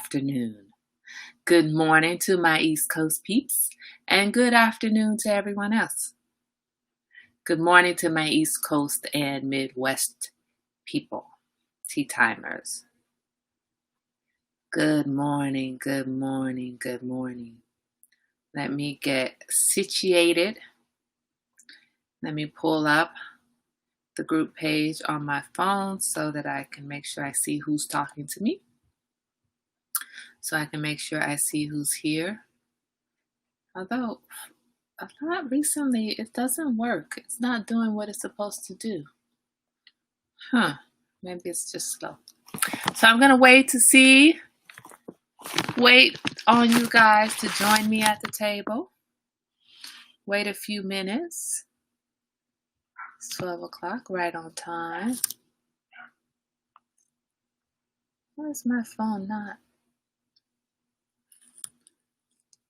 afternoon. Good morning to my East Coast peeps, and good afternoon to everyone else. Good morning to my East Coast and Midwest people, tea timers. Good morning, good morning, good morning. Let me get situated. Let me pull up the group page on my phone so that I can make sure I see who's talking to me. So I can make sure I see who's here. Although a lot recently, it doesn't work. It's not doing what it's supposed to do. Maybe it's just slow. So I'm going to wait on you guys to join me at the table. Wait a few minutes. It's 12 o'clock, right on time. Why is my phone not?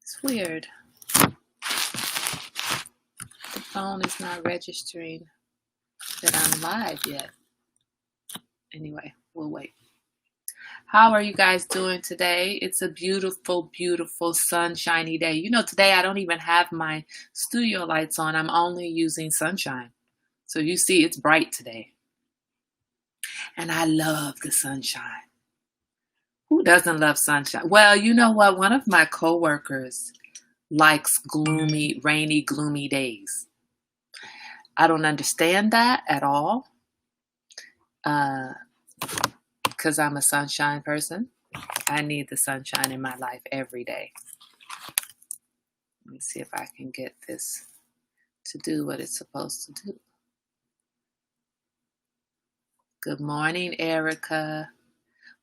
It's weird. The phone is not registering that I'm live yet. Anyway, we'll wait. How are you guys doing today? It's a beautiful, beautiful sunshiny day. You know, today I don't even have my studio lights on. I'm only using sunshine. So you see it's bright today. And I love the sunshine. Who doesn't love sunshine? Well, you know what? One of my coworkers likes gloomy, rainy, gloomy days. I don't understand that at all. Because I'm a sunshine person. I need the sunshine in my life every day. Let me see if I can get this to do what it's supposed to do. Good morning, Erica.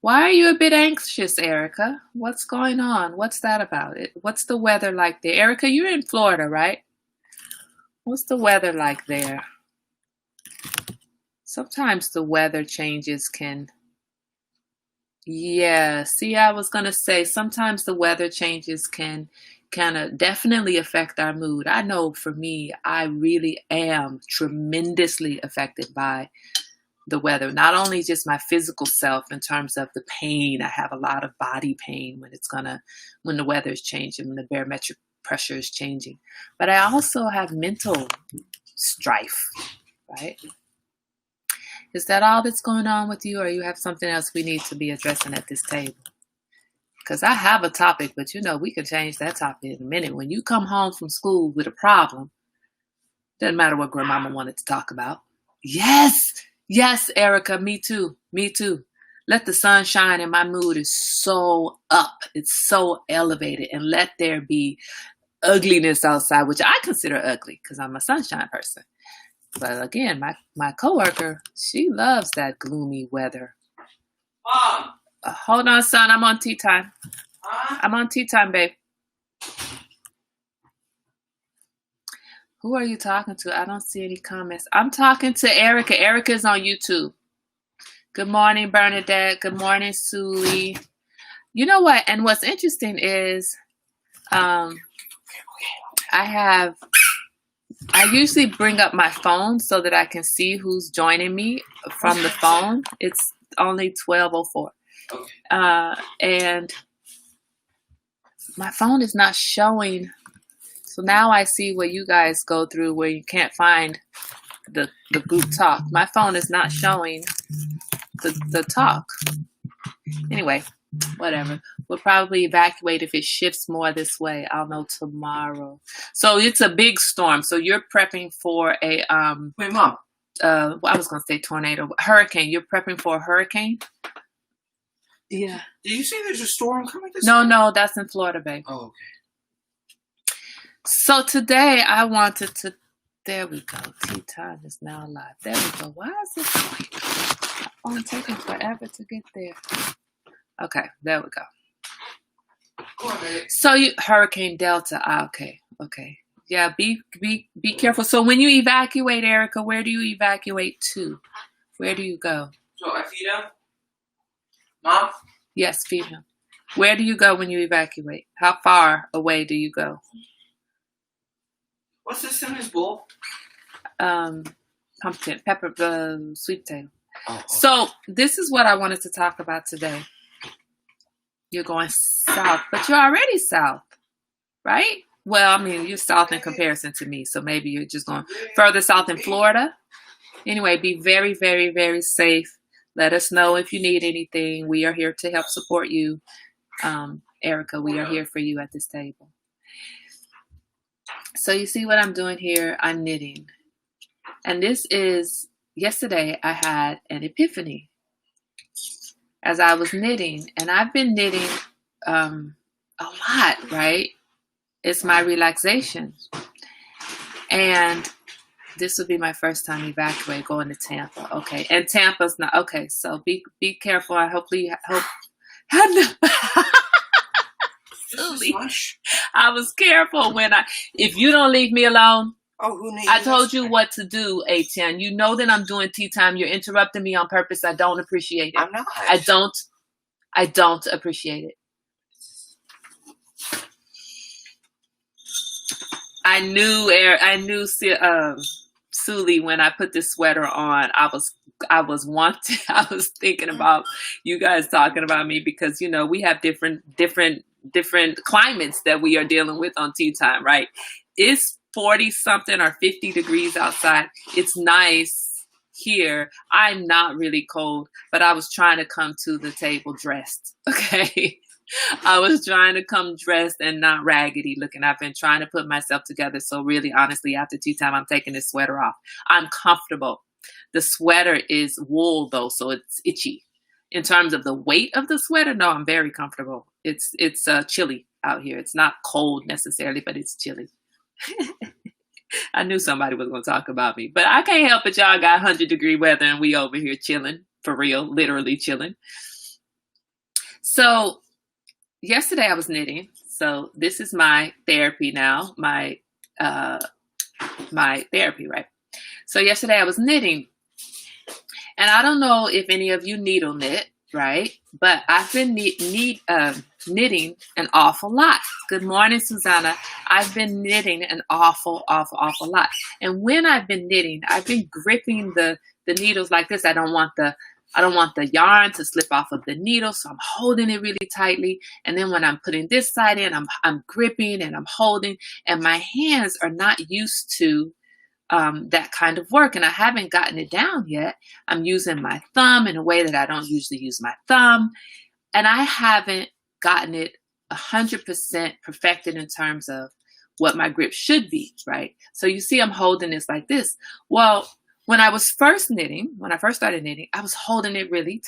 Why are you a bit anxious, Erica? What's going on? What's that about? What's the weather like there? Erica, you're in Florida, right? What's the weather like there? Sometimes the weather changes can... Yeah, see, I was going to say, sometimes the weather changes can kind of definitely affect our mood. I know for me, I really am tremendously affected by the weather. Not only just my physical self in terms of the pain. I have a lot of body pain when the weather is changing, when the barometric pressure is changing. But I also have mental strife, right? Is that all that's going on with you, or you have something else we need to be addressing at this table? Because I have a topic, but you know, we can change that topic in a minute. When you come home from school with a problem, doesn't matter what grandmama wanted to talk about. Yes, Erica, me too. Let the sun shine and my mood is so up. It's so elevated, and let there be ugliness outside, which I consider ugly because I'm a sunshine person. But again, my coworker, she loves that gloomy weather. Mom! Hold on, son. I'm on tea time. Huh? I'm on tea time, babe. Who are you talking to? I don't see any comments. I'm talking to Erica. Erica's on YouTube. Good morning, Bernadette. Good morning, Suli. You know what? And what's interesting is I usually bring up my phone so that I can see who's joining me from the phone. It's only 12:04. Okay. And my phone is not showing. So now I see what you guys go through where you can't find the group talk. My phone is not showing the talk. Anyway, whatever. We'll probably evacuate if it shifts more this way. I'll know tomorrow. So it's a big storm. So you're prepping for a Wait, Mom. I was gonna say tornado, hurricane. You're prepping for a hurricane? Yeah. Did you say there's a storm coming this No, way? no, that's in Florida, babe. Oh, okay. So today I wanted to, there we go. Tea time is now live. There we go. Why is this phone taking forever to get there? Okay, there we go. Go on, baby. So Hurricane Delta. Okay. Yeah, be careful. So when you evacuate, Erica, where do you evacuate to? Where do you go? So I feed him? Mom? Yes, feed him. Where do you go when you evacuate? How far away do you go? What's this in his bowl? Pumpkin, sweet potato. Oh, okay. So this is what I wanted to talk about today. You're going south, but you're already south, right? Well, I mean, you're south in comparison to me, so maybe you're just going further south in Florida. Anyway, be very, very, very safe. Let us know if you need anything. We are here to help support you. Erica, we are here for you at this table. So you see what I'm doing here? I'm knitting. And this is, yesterday I had an epiphany as I was knitting. And I've been knitting a lot, right? It's my relaxation. And this would be my first time evacuate going to Tampa. Okay. And Tampa's not, okay. So be careful. I hopefully hope. I was careful if you don't leave me alone. Oh, who needs I told you what to do, A10. You know that I'm doing tea time. You're interrupting me on purpose. I don't appreciate it. I'm not. I don't appreciate it. I knew Suli, when I put this sweater on, I was thinking about you guys talking about me because, you know, we have different climates that we are dealing with on tea time, right? It's 40 something or 50 degrees outside. It's nice here. I'm not really cold, but I was trying to come to the table dressed. Okay. I was trying to come dressed and not raggedy looking. I've been trying to put myself together. So really, honestly, after tea time, I'm taking this sweater off. I'm comfortable. The sweater is wool though, so it's itchy. In terms of the weight of the sweater, no, I'm very comfortable. It's chilly out here. It's not cold necessarily, but it's chilly. I knew somebody was going to talk about me, but I can't help it. Y'all got 100-degree weather and we over here chilling, for real, literally chilling. So yesterday I was knitting. So this is my therapy now, my therapy, right? So yesterday I was knitting, and I don't know if any of you needle knit, right? But I've been knitting an awful lot. Good morning, Susanna. I've been knitting an awful lot. And when I've been knitting, I've been gripping the needles like this. I don't want the yarn to slip off of the needle, so I'm holding it really tightly. And then when I'm putting this side in, I'm gripping and I'm holding, and my hands are not used to that kind of work, and I haven't gotten it down yet. I'm using my thumb in a way that I don't usually use my thumb, and I haven't gotten it 100% perfected in terms of what my grip should be, right? So you see I'm holding this like this. Well, when I first started knitting, I was holding it really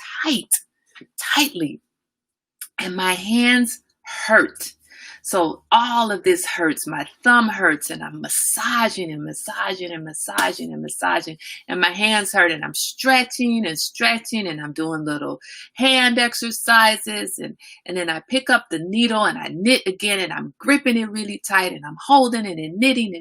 tightly, and my hands hurt. So all of this hurts. My thumb hurts, and I'm massaging, and my hands hurt, and I'm stretching, and I'm doing little hand exercises, and then I pick up the needle and I knit again, and I'm gripping it really tight, and I'm holding it and knitting,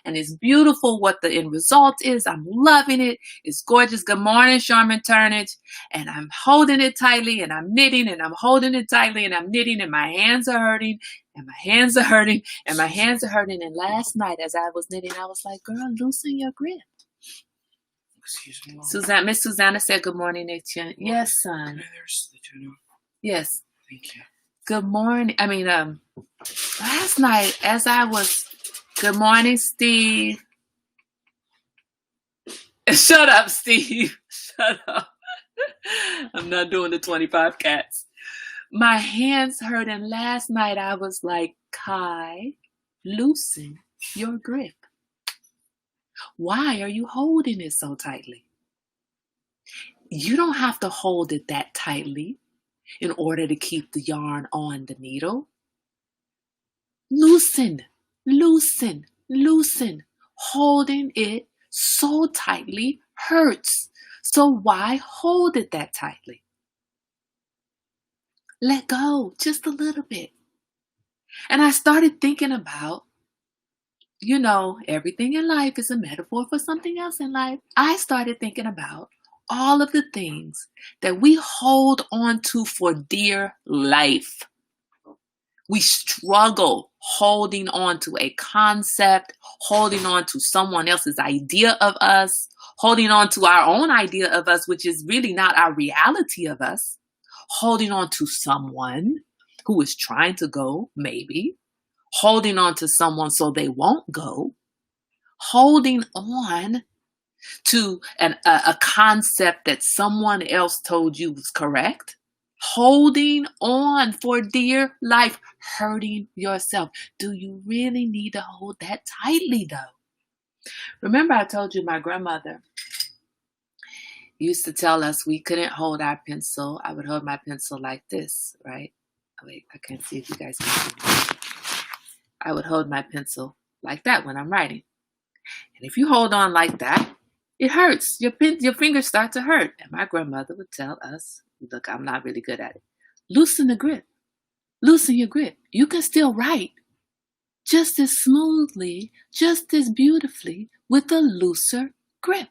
and it's beautiful what the end result is. I'm loving it. It's gorgeous. Good morning, Sharman Turnage. And I'm holding it tightly, and I'm knitting, and I'm holding it tightly, and I'm knitting, and my hands are hurting, and my hands are hurting, and my hands are hurting. And last night as I was knitting, I was like, girl, loosen your grip. Excuse me, Mom. Miss Susanna said, good morning, Etienne. Yes, son. There's the tuna. Yes. Thank you. Good morning. Last night as I was, good morning, Steve. Shut up, Steve. Shut up. I'm not doing the 25 cats. My hands hurt, and last night I was like, Kai, loosen your grip. Why are you holding it so tightly? You don't have to hold it that tightly in order to keep the yarn on the needle. Loosen. Holding it so tightly hurts. So why hold it that tightly? Let go just a little bit. And I started thinking about, everything in life is a metaphor for something else in life. I started thinking about all of the things that we hold on to for dear life. We struggle holding on to a concept, holding on to someone else's idea of us, holding on to our own idea of us, which is really not our reality of us, holding on to someone who is trying to go, maybe, holding on to someone so they won't go, holding on to a concept that someone else told you was correct, holding on for dear life, hurting yourself. Do you really need to hold that tightly, though? Remember, I told you my grandmother used to tell us we couldn't hold our pencil. I would hold my pencil like this, right? Oh, wait, I can't see if you guys can see me. I would hold my pencil like that when I'm writing. And if you hold on like that, it hurts. Your fingers start to hurt. And my grandmother would tell us, look, I'm not really good at it. Loosen the grip. Loosen your grip. You can still write just as smoothly, just as beautifully with a looser grip.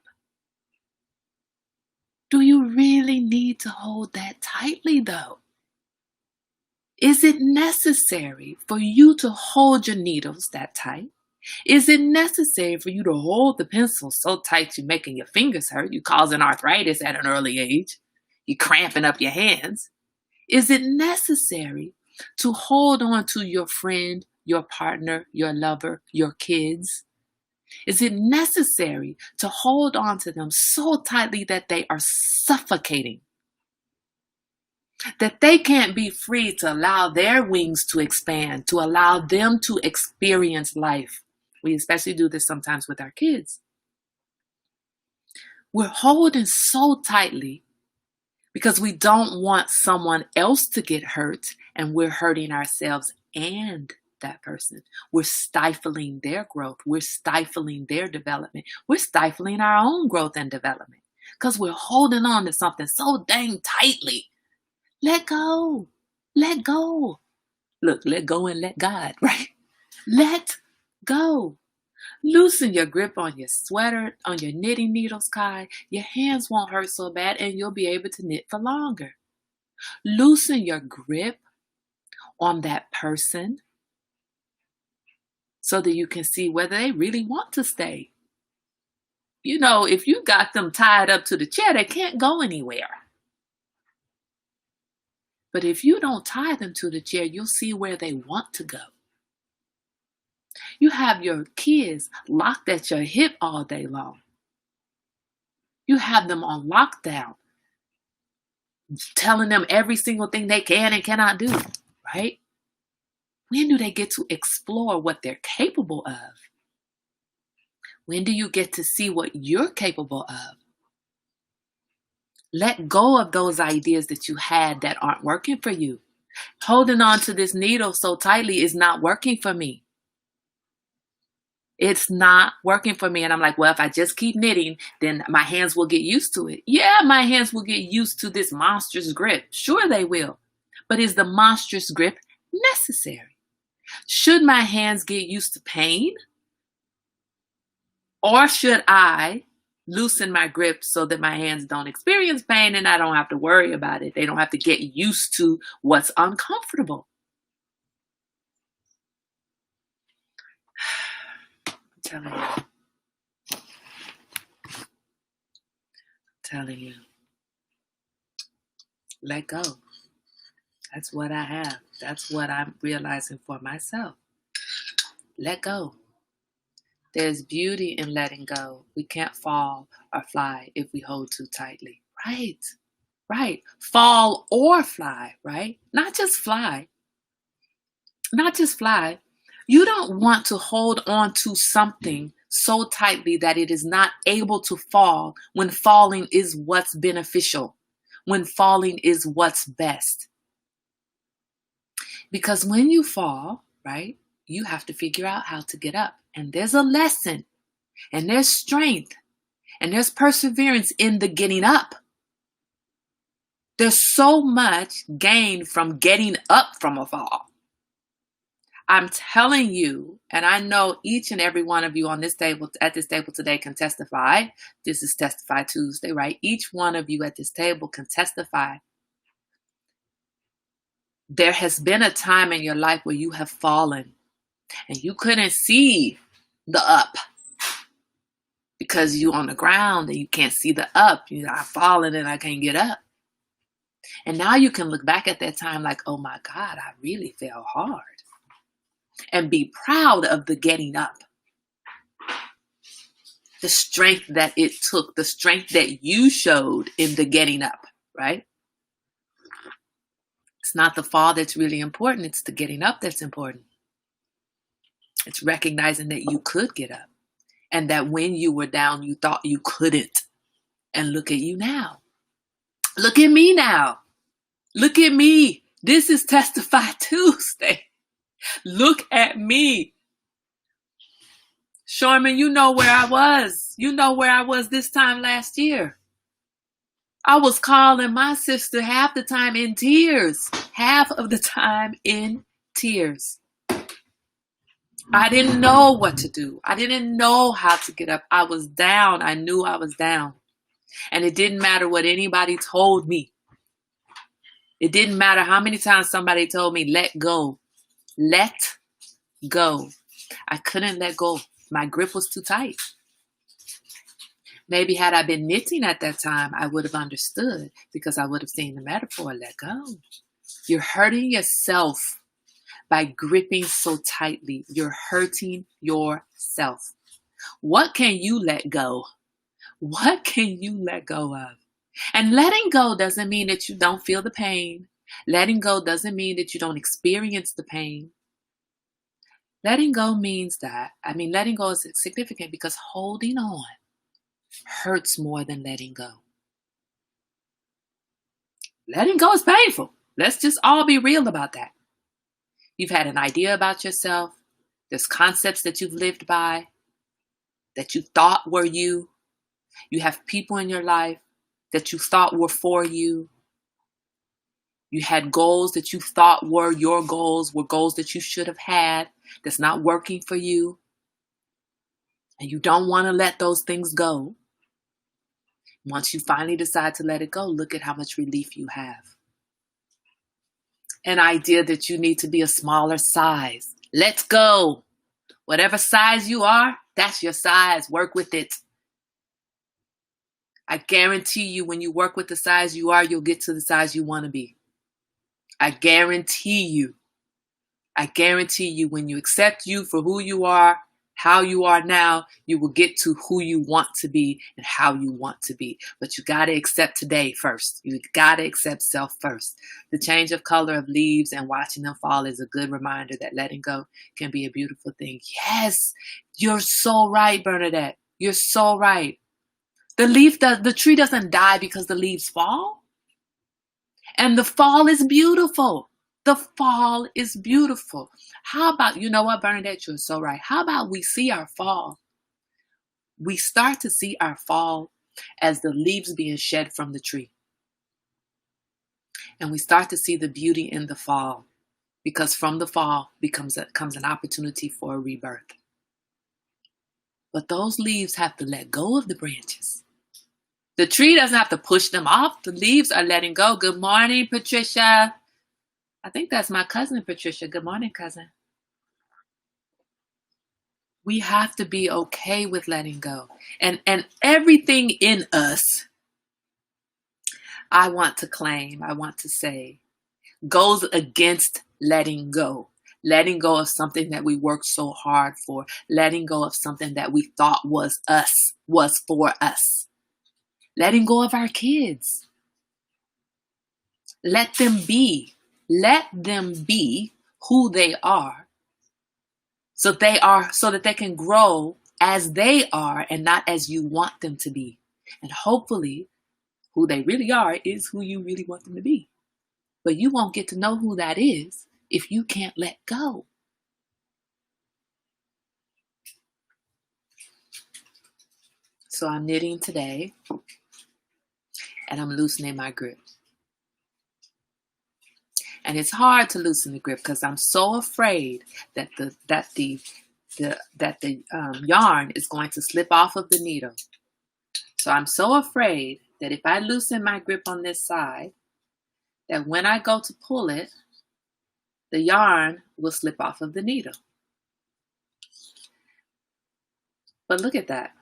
Do you really need to hold that tightly, though? Is it necessary for you to hold your needles that tight? Is it necessary for you to hold the pencil so tight you're making your fingers hurt? You're causing arthritis at an early age. You're cramping up your hands. Is it necessary to hold on to your friend, your partner, your lover, your kids? Is it necessary to hold on to them so tightly that they are suffocating? That they can't be free to allow their wings to expand, to allow them to experience life. We especially do this sometimes with our kids. We're holding so tightly because we don't want someone else to get hurt, and we're hurting ourselves and that person. We're stifling their growth. We're stifling their development. We're stifling our own growth and development because we're holding on to something so dang tightly. Let go. Let go. Look, let go and let God, right? Let go. Loosen your grip on your sweater, on your knitting needles, Kai. Your hands won't hurt so bad and you'll be able to knit for longer. Loosen your grip on that person so that you can see whether they really want to stay. You know, if you got them tied up to the chair, they can't go anywhere. But if you don't tie them to the chair, you'll see where they want to go. You have your kids locked at your hip all day long. You have them on lockdown, telling them every single thing they can and cannot do, right? When do they get to explore what they're capable of? When do you get to see what you're capable of? Let go of those ideas that you had that aren't working for you. Holding on to this needle so tightly is not working for me. It's not working for me. And I'm like, well, if I just keep knitting, then my hands will get used to it. Yeah, my hands will get used to this monstrous grip. Sure, they will. But is the monstrous grip necessary? Should my hands get used to pain? Or should I loosen my grip so that my hands don't experience pain and I don't have to worry about it? They don't have to get used to what's uncomfortable. I'm telling you. Let go. That's what I have. That's what I'm realizing for myself. Let go. There's beauty in letting go. We can't fall or fly if we hold too tightly. Right. Fall or fly, right? Not just fly. You don't want to hold on to something so tightly that it is not able to fall when falling is what's beneficial, when falling is what's best. Because when you fall, right, you have to figure out how to get up. And there's a lesson, and there's strength, and there's perseverance in the getting up. There's so much gained from getting up from a fall. I'm telling you, and I know each and every one of you on this table, at this table today can testify. This is Testify Tuesday, right? Each one of you at this table can testify. There has been a time in your life where you have fallen and you couldn't see the up because you're on the ground and you can't see the up. You're falling and I can't get up. And now you can look back at that time like, oh my God, I really fell hard. And be proud of the getting up. The strength that it took, the strength that you showed in the getting up, right? It's not the fall that's really important. It's the getting up that's important. It's recognizing that you could get up and that when you were down, you thought you couldn't. And look at you now. Look at me now. Look at me. This is Testify Tuesday. Look at me. Sherman, you know where I was. You know where I was this time last year. I was calling my sister half the time in tears. Half of the time in tears. I didn't know what to do. I didn't know how to get up. I was down. I knew I was down. And it didn't matter what anybody told me. It didn't matter how many times somebody told me, let go. Let go. I couldn't let go. My grip was too tight. Maybe had I been knitting at that time, I would have understood because I would have seen the metaphor, let go. You're hurting yourself by gripping so tightly. You're hurting yourself. What can you let go? What can you let go of? And letting go doesn't mean that you don't feel the pain. Letting go doesn't mean that you don't experience the pain. Letting go means that, letting go is significant because holding on hurts more than letting go. Letting go is painful. Let's just all be real about that. You've had an idea about yourself. There's concepts that you've lived by, that you thought were you. You have people in your life that you thought were for you. You had goals that you thought were your goals, were goals that you should have had, that's not working for you. And you don't want to let those things go. Once you finally decide to let it go, look at how much relief you have. An idea that you need to be a smaller size. Let's go. Whatever size you are, that's your size. Work with it. I guarantee you when you work with the size you are, you'll get to the size you want to be. I guarantee you. I guarantee you when you accept you for who you are, how you are now, you will get to who you want to be and how you want to be. But you got to accept today first. You got to accept self first. The change of color of leaves and watching them fall is a good reminder that letting go can be a beautiful thing. Yes, you're so right, Bernadette. You're so right. The tree doesn't die because the leaves fall. And the fall is beautiful. The fall is beautiful. How about, you know what, Bernadette, you're so right. How about we see our fall? We start to see our fall as the leaves being shed from the tree. And we start to see the beauty in the fall because from the fall comes an opportunity for a rebirth. But those leaves have to let go of the branches. The tree doesn't have to push them off. The leaves are letting go. Good morning, Patricia. I think that's my cousin, Patricia. Good morning, cousin. We have to be okay with letting go. And everything in us, I want to claim, I want to say, goes against letting go. Letting go of something that we worked so hard for. Letting go of something that we thought was us, was for us. Letting go of our kids. Let them be. Let them be who they are. So that they can grow as they are and not as you want them to be. And hopefully, who they really are is who you really want them to be. But you won't get to know who that is if you can't let go. So I'm knitting today. And I'm loosening my grip. And it's hard to loosen the grip because I'm so afraid that the yarn is going to slip off of the needle. So I'm so afraid that if I loosen my grip on this side, that when I go to pull it, the yarn will slip off of the needle. But look at that.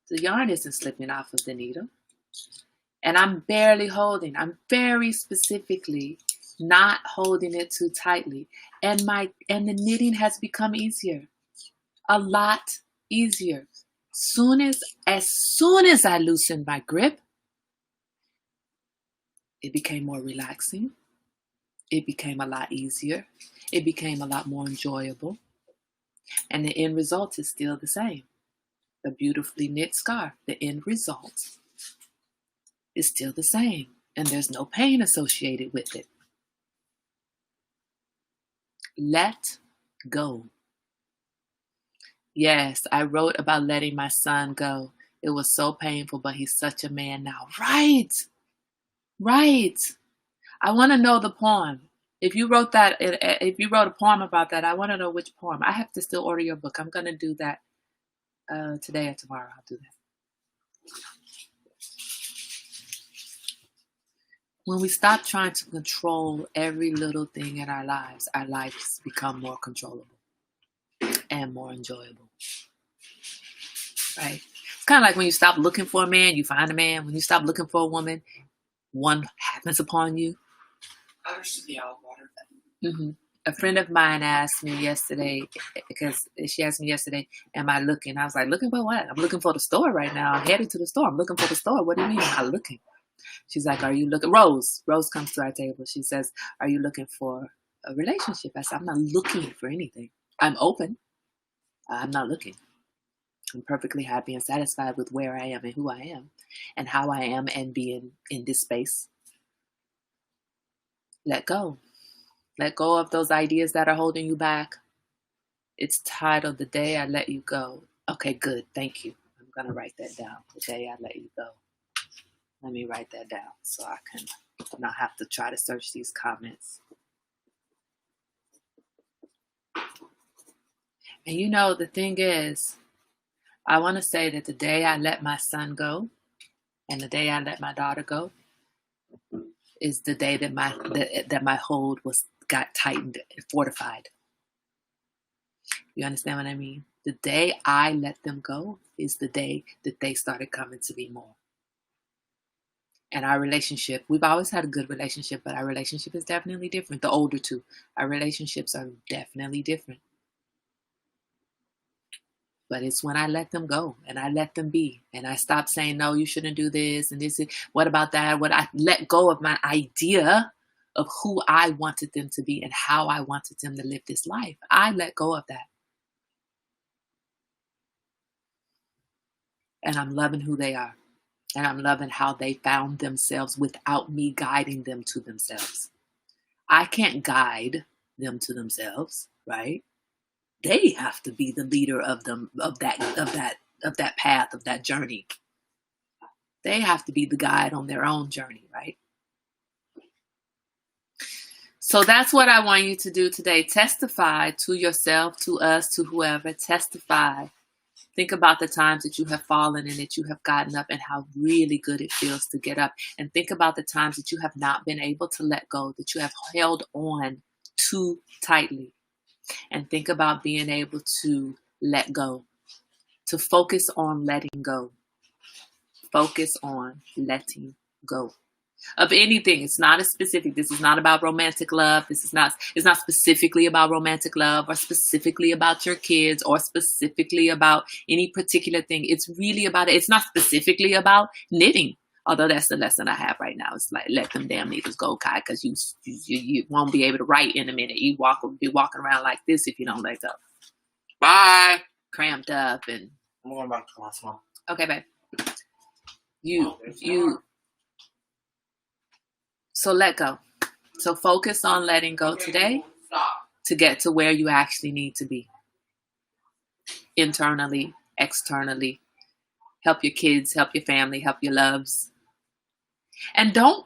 The yarn isn't slipping off of the needle. And I'm barely holding. I'm very specifically not holding it too tightly. And the knitting has become easier. A lot easier. As soon as I loosened my grip, it became more relaxing. It became a lot easier. It became a lot more enjoyable. And the end result is still the same. The beautifully knit scarf, the end result is still the same. And there's no pain associated with it. Let go. Yes, I wrote about letting my son go. It was so painful, but he's such a man now. Right. I want to know the poem. If you wrote a poem about that, I want to know which poem. I have to still order your book. I'm going to do that today or tomorrow. I'll do that. When we stop trying to control every little thing in our lives become more controllable and more enjoyable. Right? It's kind of like when you stop looking for a man, you find a man. When you stop looking for a woman, one happens upon you. I understood the out water. Mm-hmm. A friend of mine asked me yesterday, because she asked me yesterday, am I looking? I was like, looking for what? I'm looking for the store right now. I'm headed to the store. I'm looking for the store. What do you mean am I looking? She's like, are you looking? Rose comes to our table. She says, are you looking for a relationship? I said, I'm not looking for anything. I'm open. I'm not looking. I'm perfectly happy and satisfied with where I am and who I am and how I am and being in this space. Let go. Let go of those ideas that are holding you back. It's titled The Day I Let You Go. Okay, good. Thank you. I'm going to write that down. The Day I Let You Go. Let me write that down so I can not have to try to search these comments. And you know, the thing is, I want to say that the day I let my son go and the day I let my daughter go is the day that my hold got tightened and fortified. You understand what I mean? The day I let them go is the day that they started coming to me more. And our relationship, we've always had a good relationship, but our relationship is definitely different. The older two, our relationships are definitely different. But it's when I let them go and I let them be and I stop saying, no, you shouldn't do this. And this is, what about that? What I let go of my idea of who I wanted them to be and how I wanted them to live this life. I let go of that. And I'm loving who they are. And I'm loving how they found themselves without me guiding them to themselves. I can't guide them to themselves, right? They have to be the leader of them, of that path, of that journey. They have to be the guide on their own journey, right? So that's what I want you to do today. Testify to yourself, to us, to whoever. Testify. Think about the times that you have fallen and that you have gotten up and how really good it feels to get up. And think about the times that you have not been able to let go, that you have held on too tightly. And think about being able to let go, to focus on letting go. Focus on letting go of anything. It's not a specific. This is not about romantic love. It's not specifically about romantic love or specifically about your kids or specifically about any particular thing. It's really about it. It's not specifically about knitting. Although that's the lesson I have right now. It's like, let them damn needles go, Kai, because you won't be able to write in a minute. You be walking around like this if you don't let go. Bye. Cramped up and. I'm going back to class, Mom. Okay, babe. So let go. So focus on letting go today to get to where you actually need to be. Internally, externally. Help your kids, help your family, help your loves. And don't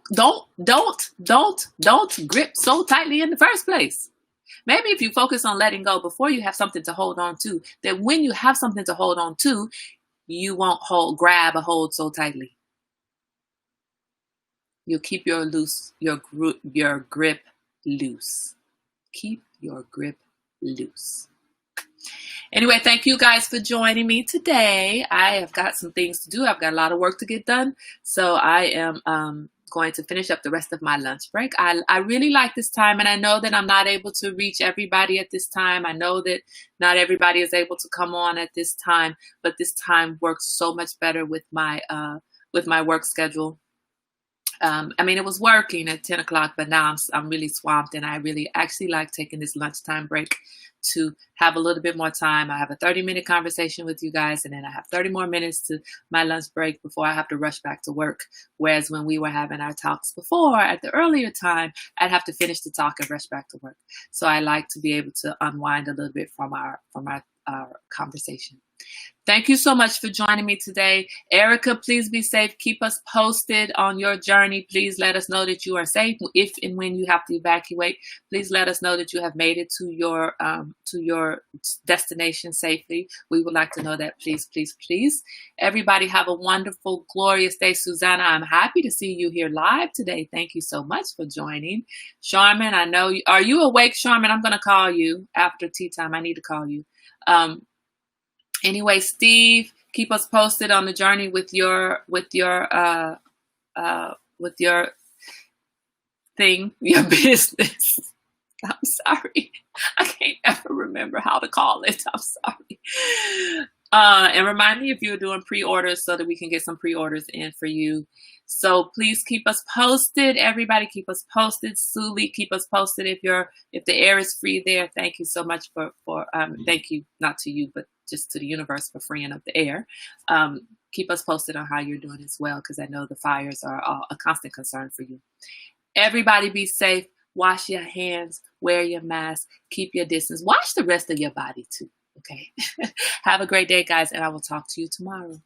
grip so tightly in the first place. Maybe if you focus on letting go before you have something to hold on to, that when you have something to hold on to, you won't grab a hold so tightly. You'll keep your grip loose. Keep your grip loose. Anyway, thank you guys for joining me today. I have got some things to do. I've got a lot of work to get done. So I am going to finish up the rest of my lunch break. I really like this time, and I know that I'm not able to reach everybody at this time. I know that not everybody is able to come on at this time, but this time works so much better with my work schedule. I mean, it was working at 10 o'clock, but now I'm really swamped, and I really actually like taking this lunchtime break to have a little bit more time. I have a 30-minute conversation with you guys, and then I have 30 more minutes to my lunch break before I have to rush back to work. Whereas when we were having our talks before, at the earlier time, I'd have to finish the talk and rush back to work. So I like to be able to unwind a little bit from our conversation. Thank you so much for joining me today. Erica, please be safe. Keep us posted on your journey. Please let us know that you are safe. If and when you have to evacuate, please let us know that you have made it to your destination safely. We would like to know that, please, please, please. Everybody have a wonderful, glorious day. Susanna, I'm happy to see you here live today. Thank you so much for joining. Charmin, I know you. Are you awake, Charmin? I'm going to call you after tea time. I need to call you. Anyway, Steve, keep us posted on the journey with your thing, your business. I'm sorry. I can't ever remember how to call it. I'm sorry. And remind me if you're doing pre-orders so that we can get some pre-orders in for you. So please keep us posted. Everybody keep us posted. Suli, keep us posted if the air is free there. Thank you so much for thank you, not to you, but just to the universe for freeing up the air. Keep us posted on how you're doing as well, because I know the fires are a constant concern for you. Everybody be safe. Wash your hands. Wear your mask. Keep your distance. Wash the rest of your body too. Okay. Have a great day, guys, and I will talk to you tomorrow.